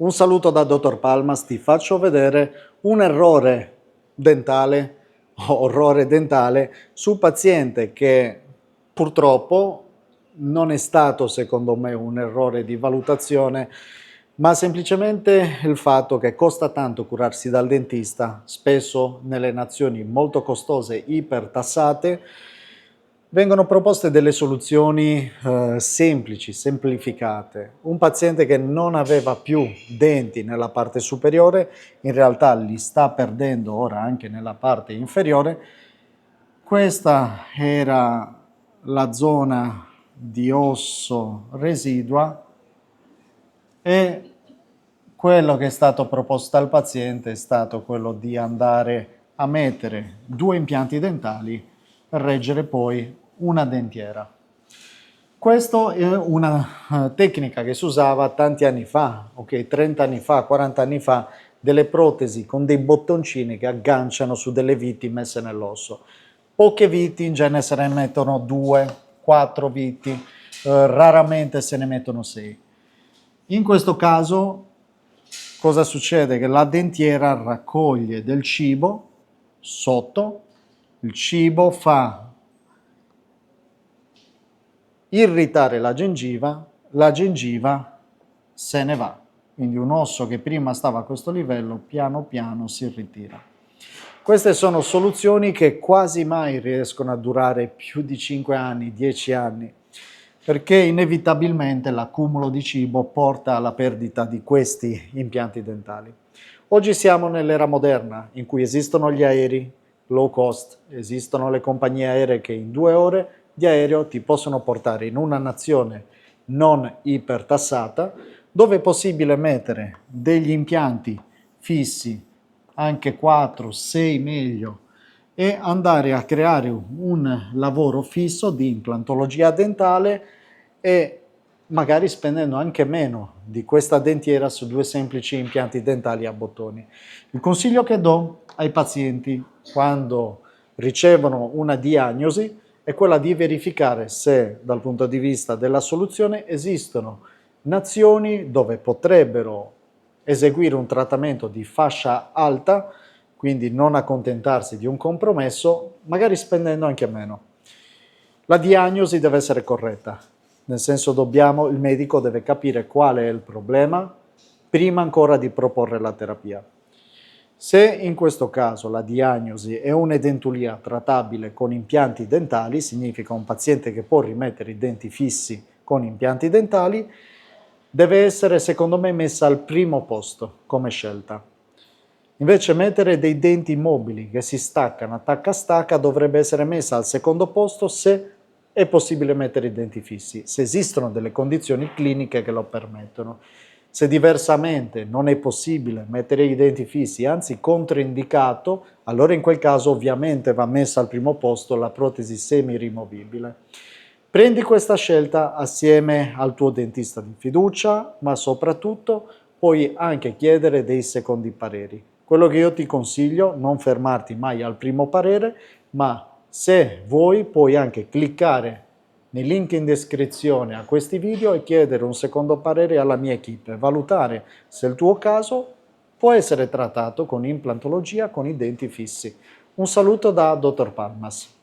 Un saluto da Dottor Palmas, ti faccio vedere un errore dentale o orrore dentale su paziente che purtroppo non è stato secondo me un errore di valutazione, ma semplicemente il fatto che costa tanto curarsi dal dentista, spesso nelle nazioni molto costose, ipertassate, vengono proposte delle soluzioni semplici, semplificate. Un paziente che non aveva più denti nella parte superiore, in realtà li sta perdendo ora anche nella parte inferiore. Questa era la zona di osso residua e quello che è stato proposto al paziente è stato quello di andare a mettere due impianti dentali per reggere poi una dentiera. Questa è una tecnica che si usava tanti anni fa, ok, 30 anni fa, 40 anni fa, delle protesi con dei bottoncini che agganciano su delle viti messe nell'osso. Poche viti, in genere se ne mettono 2, 4 viti, raramente se ne mettono 6. In questo caso cosa succede? Che la dentiera raccoglie del cibo sotto, il cibo fa irritare la gengiva se ne va. Quindi un osso che prima stava a questo livello piano piano si ritira. Queste sono soluzioni che quasi mai riescono a durare più di 5 anni, 10 anni, perché inevitabilmente l'accumulo di cibo porta alla perdita di questi impianti dentali. Oggi siamo nell'era moderna in cui esistono gli aerei low cost, esistono le compagnie aeree che in 2 ore di aereo ti possono portare in una nazione non ipertassata, dove è possibile mettere degli impianti fissi, anche 4, 6 meglio, e andare a creare un lavoro fisso di implantologia dentale e magari spendendo anche meno di questa dentiera su 2 semplici impianti dentali a bottoni. Il consiglio che do ai pazienti quando ricevono una diagnosi è quella di verificare se dal punto di vista della soluzione esistono nazioni dove potrebbero eseguire un trattamento di fascia alta, quindi non accontentarsi di un compromesso, magari spendendo anche meno. La diagnosi deve essere corretta, nel senso il medico deve capire qual è il problema prima ancora di proporre la terapia. Se in questo caso la diagnosi è un'edentulia trattabile con impianti dentali, significa un paziente che può rimettere i denti fissi con impianti dentali, deve essere secondo me messa al primo posto come scelta. Invece mettere dei denti mobili che si staccano attacca-stacca dovrebbe essere messa al secondo posto se è possibile mettere i denti fissi, se esistono delle condizioni cliniche che lo permettono. Se diversamente non è possibile mettere i denti fissi, anzi controindicato, allora in quel caso ovviamente va messa al primo posto la protesi semi-rimovibile. Prendi questa scelta assieme al tuo dentista di fiducia, ma soprattutto puoi anche chiedere dei secondi pareri. Quello che io ti consiglio, non fermarti mai al primo parere, ma se vuoi puoi anche cliccare nei link in descrizione a questi video e chiedere un secondo parere alla mia equipe, valutare se il tuo caso può essere trattato con implantologia con i denti fissi. Un saluto da Dottor Palmas.